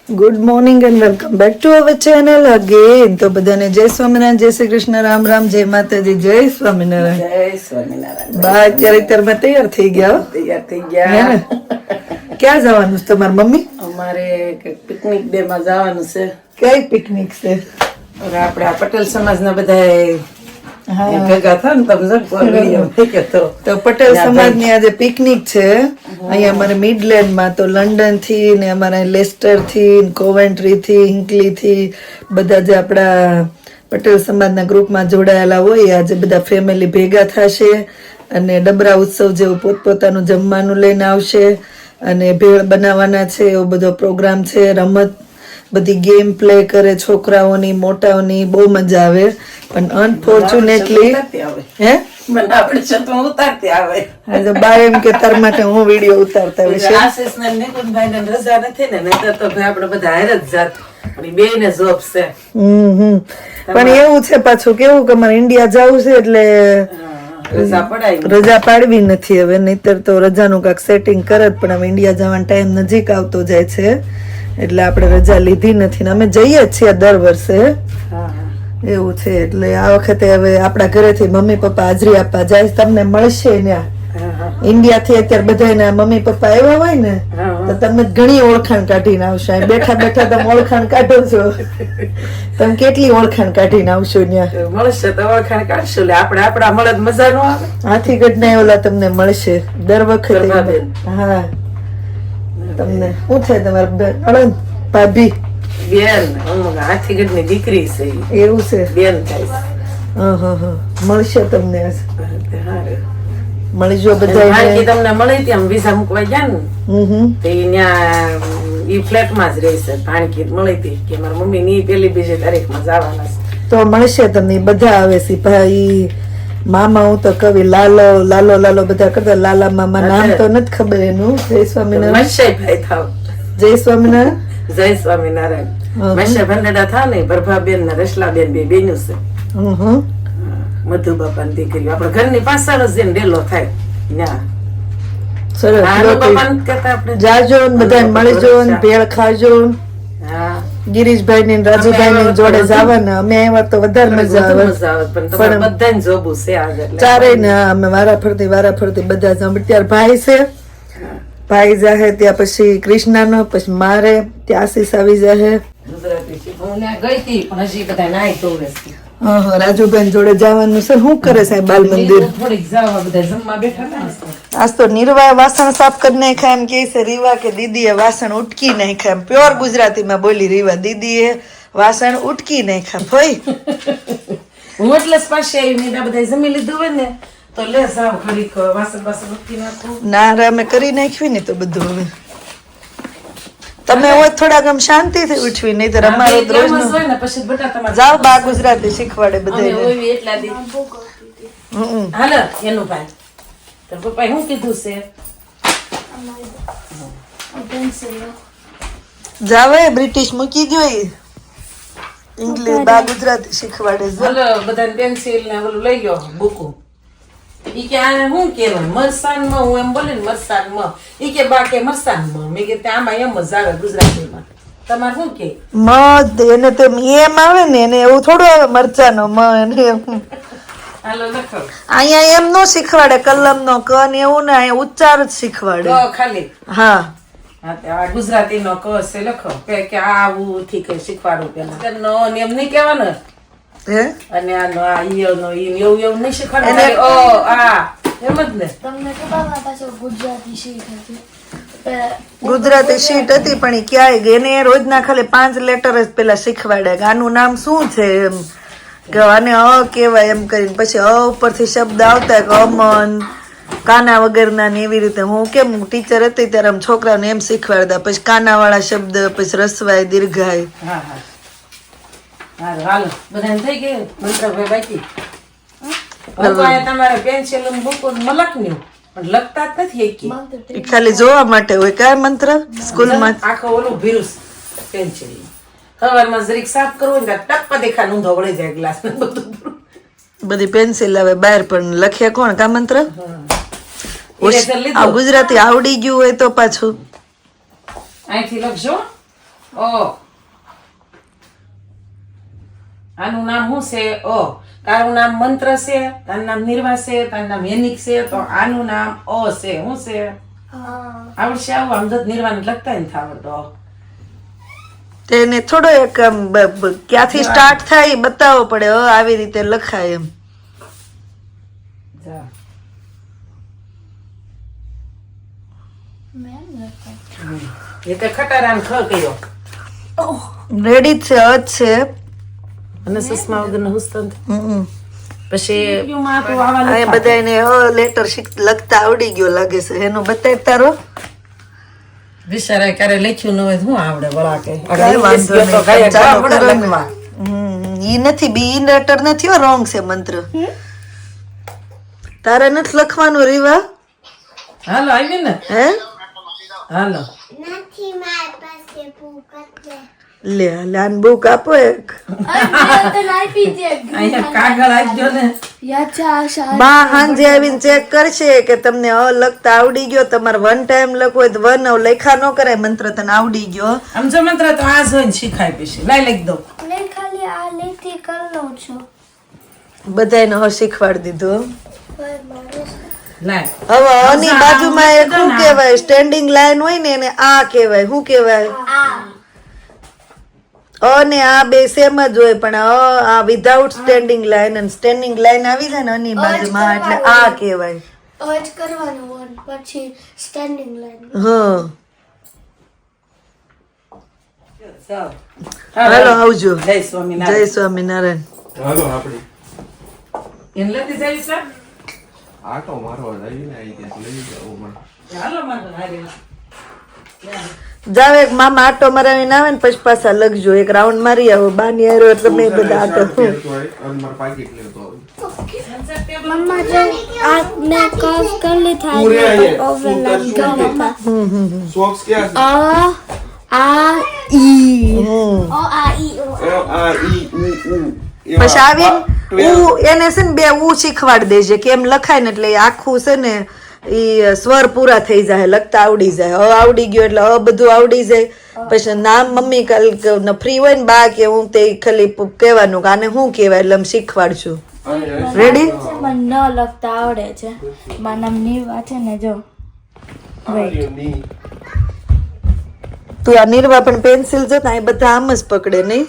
Good morning and welcome back to our channel again. તો બધાને જય સ્વામિનારાયણ, જય શ્રી કૃષ્ણ, રામ રામ, જય માતાજી, જય સ્વામિનારાયણ. જય સ્વામિનારાયણ. બા અત્યારે તૈયાર થઈ ગયા. તૈયાર થઈ હે ગયા. ને? ક્યાં જવાનું છે તમારી મમ્મી? અમારે પિકનિક ડે માં જવાનું છે. કઈ પિકનિક છે? હવે આપણે આ પટેલ સમાજ ના બધા ભેગા થાય ને તમે તો પટેલ સમાજ ની આજે પિકનિક છે અહીંયા અમારે મિડલેન્ડ માં. તો લંડન થી ને અમારા લેસ્ટર થી, કોવેન્ટ્રી થી, હિંકલી થી બધા જે આપણા પટેલ સમાજના ગ્રુપમાં જોડાયેલા હોય આજે બધા ફેમિલી ભેગા થશે અને ડબરા ઉત્સવ જેવું પોતપોતાનું જમવાનું લઈને આવશે અને ભેળ બનાવવાના છે. એવો બધો પ્રોગ્રામ છે. રમત બધી ગેમ પ્લે કરે છોકરાઓની મોટાઓની, બહુ મજા આવે. પણ અનફોર્ચ્યુનેટલી હે મને આપણે છતું ઉતારતી આવે. આજે બા એમ કે તાર માટે હું વિડીયો ઉતારતા હોય છે. આશીષ ને નિકુંજભાઈ ને રજા નથી ને નહીતર તો ભાઈ આપણે બધા હારે જ જાત. પણ બે ને જોબ છે. પણ એવું છે પાછું કેવું કે મારે ઇન્ડિયા જવું છે એટલે રજા પડાય રજા પાડવી નથી હવે, નહીતર તો રજાનું કાંઈક સેટિંગ કરત. પણ હવે ઇન્ડિયા જવાનો ટાઈમ નજીક આવતો જાય છે એટલે આપણે રજા લીધી નથી ને અમે જઈએ જ છીએ દર વર્ષે. એવું છે એટલે આ વખતે હવે આપણા ઘરેથી મમ્મી પપ્પા હાજરી આપવા જાય. તમને મળશે ત્યાં ઇન્ડિયા થી અત્યારે બધા મમ્મી પપ્પા આવ્યા હોય ને તો તમે ઘણી ઓળખાણ કાઢીને આવશો. અહીં બેઠા બેઠા તમે ઓળખાણ કાઢો છો. તમે કેટલી ઓળખાણ કાઢીને આવશો ત્યાં? મળશે તો ઓળખાણ કાઢશું. આપણે આપડા મળે મજા નો આવે. હાથી ઘટના ઓલા તમને મળશે દર વખતે. હા તમને શું થાય તમારા નણંદ ભાભી બેન હાથીગઢ ની દીકરી છે. એવું છે? બેન થાય છે. મળશે તમને. હારે. મળીજો બધા. ભાણકી તમને મળી ત્યાં વિઝા મૂકવા ગયા ને તો ઈ ફ્લેટ માં જ રહેશે. ભાણકી મળી હતી કે મારા મમ્મી ની પેલી બીજી તારીખ માં જવાના છે. તો મળશે તમને. બધા આવે છે ભાઈ મામા. હું તો કવિ લાલો લાલો લાલો બધા કરતા. લાલા મામા નામ તો નથી ખબર એનું. જય સ્વામિનારાયણ. મત્સ્યભાઈ થાવ. જય સ્વામિનારાયણ. જય સ્વામિનારાયણ. મત્સ્ય ભંડેડા થા ને પ્રભાબેન ને રસલાબેન બે બેન્યું છે. મધુ બાપા ની દીકરી આપડે ઘરની પાછળ જ જઈને ડેલો થાય જાજો બધા મળીજો ને ભેળ ખાજો. ગિરીશભાઈ ની રાજુભાઈ ની જોડે જવાના. અમે આવ્યા તો વધારે મજા આવે. પણ બધા જોબું છે ચારે ને અમે વારા ફરતી બધા જ. અત્યારે ભાઈ છે, ભાઈ જાહે ત્યાં પછી કૃષ્ણા નો, પછી મારે ત્યાં આશીષ આવી જાહે. રાજુભાઈ જોડે જવાનું છે. શું કરે સાહેબ બાલ મંદિર? આજ તો નિર્વાય વાસણ સાફ કરી નાખ્યા એમ કે છે રીવા કે દીદી એ વાસણ ઉટકી નાખ્યા. એમ પ્યોર ગુજરાતી માં બોલી રીવા. દીદી એ વાસણ ઉટકી નાખ્યા. ભાઈ હું એટલે પાસે બધા જમી લીધું હોય ને તો લે સાવ ઘડીક વાસણ ઉટકી નાખું. ના રે અમે કરી નાખ્યું ને તો બધું. હવે તમે હોય થોડાક આમ શાંતિથી ઉઠવી, નહીં તો અમારો રોજ જાઓ બા ગુજરાતી શીખવાડે બધા. હાલો એનું ભાઈ તો પપ્પા શું કીધું છે? જાવે બ્રિટિશ મૂકી જોઈ ઇંગ્લિશ બા ગુજરાતી શીખવાડે. હાલો બધાને પેન્સિલ ને ઓલું લઈ ગયો બુકુ. ઈ કે આને શું કહેવાય? મરસાન માં. હું એમ બોલી ને મરસાન માં. ઈ કે બા કે મરસાન માં. મેં કે આમાં એમ જ આવે ગુજરાતીમાં. તમારે શું કે મધ એને તો એમ આવે ને એને એવું થોડું આવે મરચાનો મ એને એમ. હાલો લખો. અહીંયા એમ નો શીખવાડે કલમ નો ક ને એવું ને અહીંયા ઉચ્ચાર જ શીખવાડે. ખાલી હા આ ગુજરાતી નો ક છે લખો કે આવું થી કઈ શીખવાડું પેલા નો એમ નહીં કહેવાનો. હે અને આનો આ ઈયો નો ઈ એવું નહીં શીખવાડે. ઓ આ એમ જ ને. તમને ખબર પાછો ગુજરાતી શીખ હતી. ગુજરાતી શીટ હતી પણ ઈ ક્યાંય ગઈ. એને રોજના ખાલી 5 લેટર જ પેલા શીખવાડે કે આનું નામ શું છે એમ કે આને અ કહેવાય એમ કરીને. પછી અ ઉપરથી શબ્દ આવતા કે અમન કાના વગરના ને એવી રીતે. હું કેમ ટીચર હતી ત્યારે આમ છોકરાઓને એમ શીખવાડતા. પછી કાના વાળા શબ્દ, પછી રસવાય, દીર્ઘાય. હાલો બધાને થઈ ગયું. મંત્રભાઈ બાકી તમારે પેન્સિલ બુક મલકન્યું પણ લખતા જ નથી. ખાલી જોવા માટે હોય. કયા મંત્ર સ્કૂલમાં આખો ઓલું ભીરુસ પેન્સિલ સવારમાં જરીક સાફ કરવું ને ટપ્પ દેખા ઊંધો વળી જાય ગ્લાસ ને બધું. બધી પેન્સિલ આવે બહાર પણ લખે કોણ? કા મંત્ર ગુજરાતી આવડી ગયું હોય તો પાછું અહીંથી લખજો ઓ આનું નામ શું છે? અ તારું નામ મંત્ર છે, તારું નામ નિર્વા છે, તારું નામ હેનિક છે, તો આનું નામ અ છે. શું છે? આવડશે? આવું આમ તો નિર્વાણ લખતા નથી આવડતો. તેને થોડો એક આમ ક્યાંથી સ્ટાર્ટ થાય એ બતાવવો પડે. આવી રીતે લખાય એમ. જા. એ કઈ ખટારાને ખ કયો રેડી જ છે, જ છે. અને સુષ્મા વગરનો હુસ્તન. હમ. પછી આ બધાને લેટર લખતા આવડી ગયો લાગે છે. એનું બતાવ તારો. બિચારા ક્યારે લખ્યું ન હોય તો શું આવડે વળા કે કાંઈ વાંધો નહીં. ચાલો કરો ને. ઈ નથી બી લેટર નથી હો, રોંગ છે મંત્ર. તારે નથી લખવાનું રીવા. હાલો આવી ને. હે હાલો લે લાન બુક આપો એક. અહીંયા કાગળ આપજો ને. બા હાંજે આવીને ચેક કરશે કે તમને લખતા આવડી ગયો. તમારે વન ટાઈમ લખવું હોય તો વન લખા ન કરાય. મંત્ર તને આવડી ગયો. આમ જો મંત્ર તો આ જોઈને શીખાય પછી લઈ લખી દો. બધાને શીખવાડી દીધું. લાય હવે આની બાજુમાં એક શું કહેવાય, સ્ટેન્ડિંગ લાઈન હોય ને એને આ કહેવાય. શું કહેવાય? અને આ બે સેમ જ હોય, પણ આ વિધાઉટ સ્ટેન્ડિંગ લાઈન અને સ્ટેન્ડિંગ લાઈન આવી જાય ને આની બાજુમાં એટલે આ કહેવાય. અજ કરવાનું પછી સ્ટેન્ડિંગ લાઈન. હા હાલો આવજો. જય સ્વામિનારાયણ. જય સ્વામિનારાયણ. હાલો આપણે એમ લેતી જઈશ ને? આટો મારવા જઈએ ને અહીં ત્યાં લઈ જાઓ મને. હાલો મારો હારે. જાવ એક મામા આટો મરાવીને આવે ને પછી પાછા લખજો. એક રાઉન્ડ મારી આવો. બાની હારો એટલે મેં બધા આટો. અને મારા પાકીટ લેતો આવું. મમ્મા જો આપને કફ कर ली था पूरे आए ओवरलैप का सॉक्स क्या है? आ ई ओ आ ई ओ L I E U U. પછી આવીને ઉ એને છે ને બે ઉ શીખવાડી દેજે કેમ લખાય ને એટલે એ આખું છે ને ઈ સ્વર પૂરા થઈ જાય, લખતા આવડી જાય. આવડી ગયો એટલે બધું આવડી જાય. પછી નામ મમ્મી કાલ ફ્રી હોય ને બા કે હું તે ખાલી કહેવાનું કે આને શું કહેવાય એટલે આમ શીખવાડશું. રેડી? મને ન લખતા આવડે છે. મારું નામ નિર્વા છે ને જો. તું આ નિર્વા પણ પેન્સિલ જતા એ બધા આમ જ પકડે નહીં.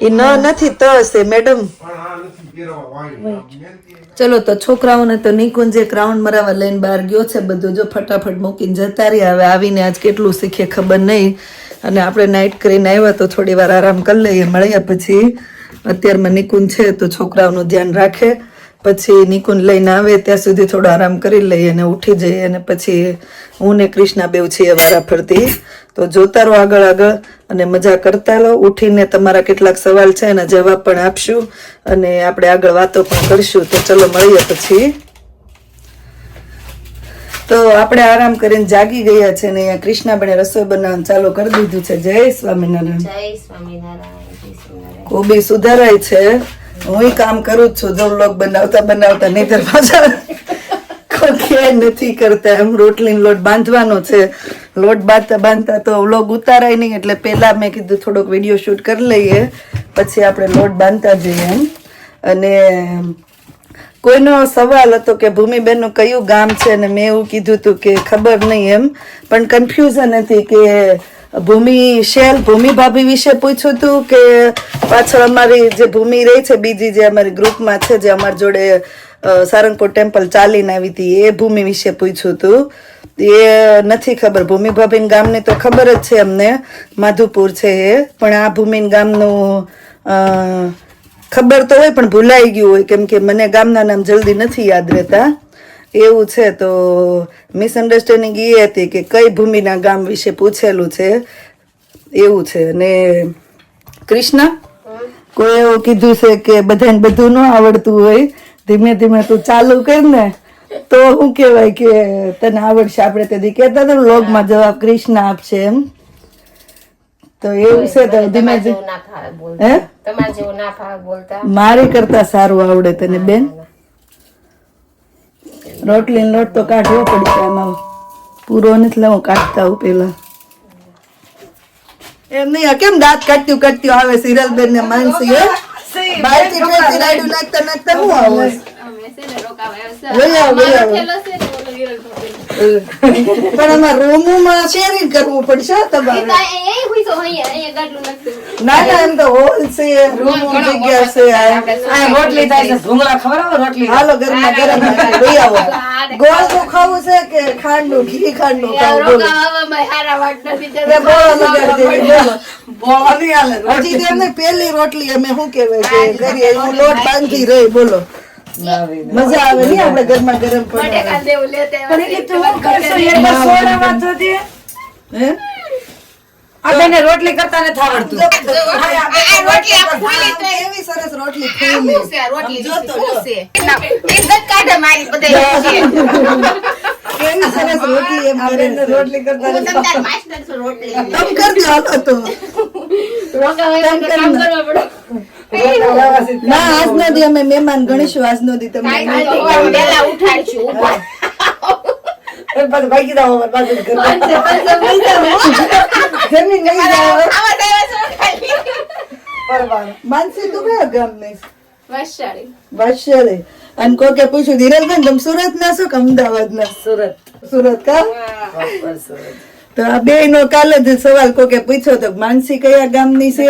એ નથી તો છે મેડમ. ચલો તો છોકરાઓને તો નિકુંજ એક રાઉન્ડ મરાવા લઈને બહાર ગયો છે. બધું જો ફટાફટ મૂકીને જતા રહ્યા. હવે આવીને આજ કેટલું શીખે ખબર નહીં. અને આપણે નાઇટ કરીને આવ્યા તો થોડી વાર આરામ કરી લઈએ. મળ્યા પછી અત્યારમાં નિકુંજ છે તો છોકરાઓનું ધ્યાન રાખે. પછી નિકુંજ લઈને આવે ત્યાં સુધી થોડો આરામ કરી લઈએ અને ઉઠી જઈએ. અને પછી હું ને કૃષ્ણા બેવ છીએ વારા ફરતી. તો જોતા રહો આગળ આગળ અને મજા કરતા રહો. ઉઠીને તમારા કેટલાક સવાલ છે એના જવાબ પણ આપશું અને આપણે આગળ વાતો પણ કરશું. તો ચલો મળીએ પછી. તો આપણે આરામ કરીને જાગી ગયા છે ને અહીંયા કૃષ્ણાબેને રસોઈ બનાવવાનું ચાલુ કરી દીધું છે. જય સ્વામિનારાયણ. જય સ્વામિનારાયણ. કોબી સુધારાય છે. હું કામ કરું જ છું. જો લોક બનાવતા બનાવતા નહીતર પાછા કોઈ નથી કરતા. એમ રોટલીનો લોટ બાંધવાનો છે. લોટ બાંધતા બાંધતા તો વ્લોગ ઉતારાય નહીં એટલે પહેલા મેં કીધું થોડોક વિડીયો શૂટ કરી લઈએ પછી આપણે લોટ બાંધતા જઈએ એમ. અને કોઈનો સવાલ હતો કે ભૂમિબેનનું કયું ગામ છે અને મેં એવું કીધું હતું કે ખબર નહીં એમ, પણ કન્ફ્યુઝન હતી કે ભૂમિ ભાભી વિશે પૂછ્યું હતું કે પાછળ અમારી જે ભૂમિ રહી છે બીજી જે અમારી ગ્રુપમાં છે જે અમારી જોડે સારંગપુર ટેમ્પલ ચાલીને આવી હતી એ ભૂમિ વિશે પૂછ્યું હતું. એ નથી ખબર. ભૂમિ ભાભીના ગામની તો ખબર જ છે અમને, માધુપુર છે એ, પણ આ ભૂમિના ગામનું ખબર તો હોય પણ ભૂલાઈ ગયું હોય કેમ કે મને ગામના નામ જલ્દી નથી યાદ રહેતા એવું છે. તો મિસઅન્ડરસ્ટેન્ડિંગ એ હતી કે કઈ ભૂમિના ગામ વિશે પૂછેલું છે એવું છે. અને કૃષ્ણા કોઈ એવું કીધું છે કે બધાને બધું ન આવડતું હોય, ધીમે ધીમે તું ચાલુ કર ને તો શું કહેવાય કે તને આવડશે. આપણે તેથી કહેતા હતા વ્લોગમાં જવાબ કૃષ્ણા આપશે એમ. તો એવું છે તો ધીમે ધીમે મારી કરતા સારું આવડે તને બેન. રોટલી લોટ તો કાઢવો પડશે આમાં પૂરો નથી લાવું કાઢતા હું પેલા. એમ નહીં આ કેમ દાંત કાઢ્યું આવે સિરલ બેન ને માનસી હે બાયથી ટ્રેસી રાયડું નાખતા હું આવો પણ આમાં રૂમમાં શેરિંગ કરવું પડશે તમારે ના એમ તો હોલ છે રૂમ જગ્યા છે આ રોટલી થાય છે ભૂંગળા ખવડાવો રોટલી હાલો ગરમા ગરમ લઈ આવો ગોળ નું ખાવું છે કે ખાંડનું ઘી ખાંડનું ખાવું બોલો બોલો લગાડી દેવી બોલો નહીં હાલે હજી તેમને પેલી રોટલી અમે શું કહેવાય કે કરીએ હું લોટ બાંધી રહી બોલો મજા આવે નહીં આપણે ગરમા ગરમ આપણે રોટલી કરતા નથી આવડતું કેવી સરસ રોટલી ફૂલી કેવી સરસ રોટલી એમ કરે રોટલી કરતા તમ કરજો હાલો તો ના આજ નો દી અમે મહેમાન ગણીશું આજ નો દી તમને માનસી તું કયા ગામ ની વૈશાળી અને કોકે પૂછ્યું ધીરજબેન તમે સુરત ના છો કે અમદાવાદ ના સુરત કા તો આ બે નો કાલે જ સવાલ કોકે પૂછ્યો તો માનસી કયા ગામ ની છે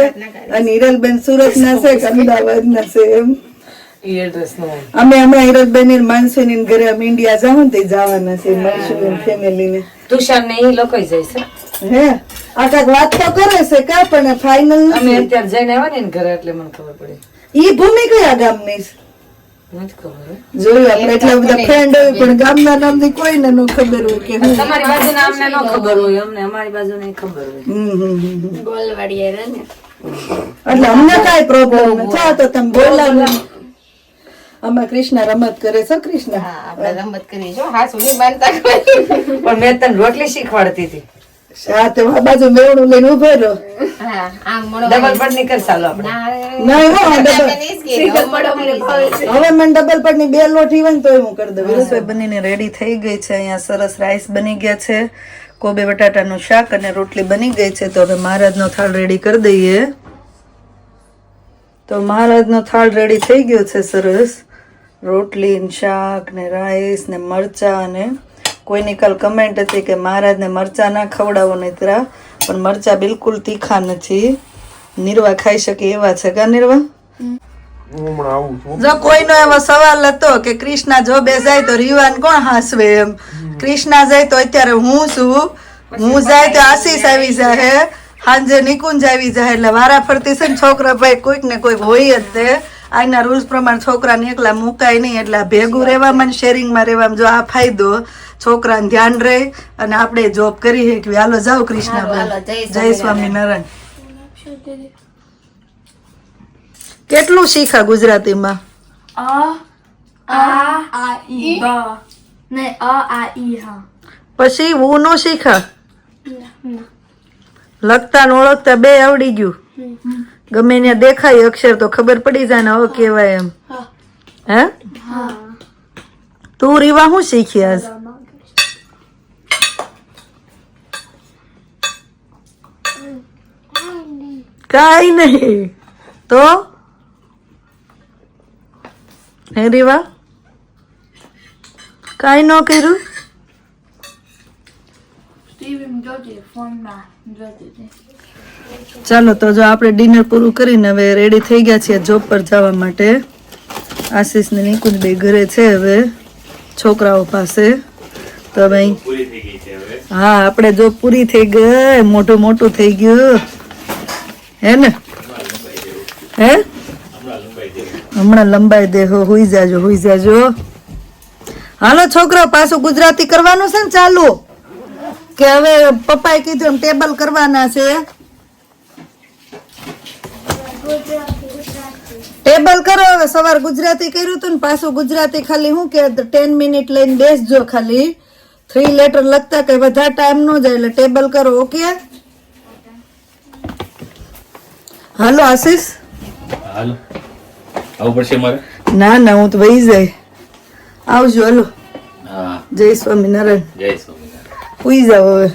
અને હિરલબેન સુરત ના છે કે અમદાવાદ ના છે એમ અમે હમણાં હિરલબેન ની માનસી ની ઘરે અમે ઇન્ડિયા જાવ ને તે જવાના છે મળશું ફેમિલી ને તુષાર ને એ લોકો જાય છે હે આ કાક વાત તો કરે છે કા પણ ફાઇનલ અમે અત્યારે જઈને આવ્યા ને ઘરે એટલે મને ખબર પડી ઈ ભૂમિ કયા ગામ ની નથી ખબર જોયું આપણે એટલા બધા ફ્રેન્ડ હોય પણ ગામના નામ ની કોઈને નો ખબર હોય કે હું તમારી બાજુ ના અમને નો ખબર હોય અમને અમારી બાજુ ની ખબર હોય એટલે અમને કઈ પ્રોબ્લેમ નથી તો તમે બોલાવો આમાં કૃષ્ણ રમત કરે છે કૃષ્ણ પણ મેં તને રોટલી શીખવાડતી હતી હા તો આ બાજુ મેવડું લઈને ઉભો રહ્યો ડબલ પડ ની કર ચાલો આપણે નહીં હો હવે મને ડબલ પડ ની બે લોટી હોય ને તો હું કરી દઉં રસોઈ બનીને રેડી થઈ ગઈ છે અહીંયા સરસ રાઈસ બની ગયા છે કોબી બટાટાનું શાક અને રોટલી બની ગઈ છે તો હવે મહારાજનો થાળ રેડી કરી દઈએ તો મહારાજનો થાળ રેડી થઈ ગયો છે સરસ રોટલી ને શાક ને રાઈસ ને મરચા અને કોઈની કાલ કમેન્ટ હતી કે મહારાજને મરચા ના ખવડાવો નહીતરા પણ મરચા બિલકુલ તીખા નથી નિર્વા ખાઈ શકે એવા છે કા નિર્વા જો કોઈનો એવો સવાલ હતો કે કૃષ્ણા જો બે જાય તો રીવાન કોણ હાસવે એમ કૃષ્ણા જાય તો અત્યારે હું છું હું જાય તો આશીષ આવી જાય સાંજે નિકુંજ આવી જાય એટલે વારા ફરતી છે ને છોકરા ભાઈ કોઈક ને કોઈક હોય જ તે આજના રૂલ્સ પ્રમાણે છોકરાને એકલા મુકાય નહીં એટલે ભેગું રહેવામાં શેરિંગમાં રહેવામાં જો આ ફાયદો છોકરાને ધ્યાન રહે અને આપણે જોબ કરી કે હાલો જાઓ કૃષ્ણાભાઈ જય સ્વામિનારાયણ કેટલું શીખા ગુજરાતીમાં પછી હું નો શીખા લખતા ને ઓળખતા બે આવડી ગયું ગમે ત્યાં દેખાય અક્ષર તો ખબર પડી જાય ને હવે કેવાય એમ હે તું રીવા શું શીખી આજ કઈ નહીં તો હે રીવા કઈ ન કર્યું ચાલો તો જો આપણે ડિનર પૂરું કરીને હવે રેડી થઈ ગયા છીએ જોબ પર જવા માટે આશીષ ને નિકુંજ બે ઘરે છે હવે છોકરાઓ પાસે તો હવે હા આપણે જોબ પૂરી થઈ ગઈ મોટું મોટું થઈ ગયું હે ને હે હમણાં લંબાઈ દે હુઈ જાજો હાલો છોકરાઓ પાછું ગુજરાતી કરવાનું છે ને ચાલુ કે હવે પપ્પાએ કીધું એમ ટેબલ કરવાના છે ટેબલ કરો હવે સવાર ગુજરાતી કર્યું હતું ને પાછું ગુજરાતી ખાલી શું કે 10 મિનિટ લઈને બેસજો ખાલી 3 લેટર લખતા કઈ વધારે ટાઈમ ન જાય એટલે ટેબલ કરો ઓકે હાલો આશીષ હાલો આવું પડશે મારે ના હું તો વહી જાય આવજો હાલો હા જય સ્વામિનારાયણ જય સ્વામિનારાયણ સુઈ જાવ હવે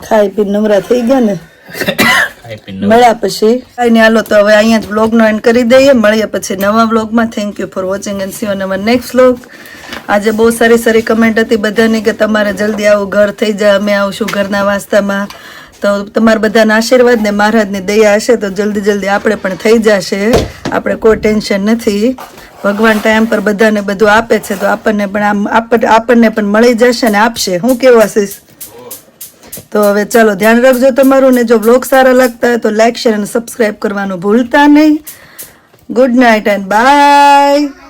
ખાઈ પી નવરા થઈ ગયા ને ખાઈ પીને મળ્યા પછી કાંઈ નહીં, હાલો તો હવે અહીંયા જ વ્લોગનો એન્ડ કરી દઈએ. મળીએ પછી નવા વ્લોગમાં. Thank you for watching and C on hour next vlog. આજે બહુ સારી સારી કમેન્ટ હતી બધાની કે તમારે જલ્દી આવું ઘર થઈ જાય, અમે આવશું ઘરના વાસ્તામાં. તો તમારા બધાના આશીર્વાદ ને મહારાજની દયા હશે તો જલ્દી આપણે પણ થઈ જશે. આપણે કોઈ ટેન્શન નથી. ભગવાન ટાઈમ પર બધાને બધું આપે છે તો આપણને પણ આપણને પણ મળી જશે ને આપશે. હું કેવું આશીષ? તો હવે ચાલો ધ્યાન રાખજો તમારું, ને જો વ્લોગ સારા લાગતા હોય તો લાઈક શેર અને સબસ્ક્રાઈબ કરવાનું ભૂલતા નહીં. Good night and by.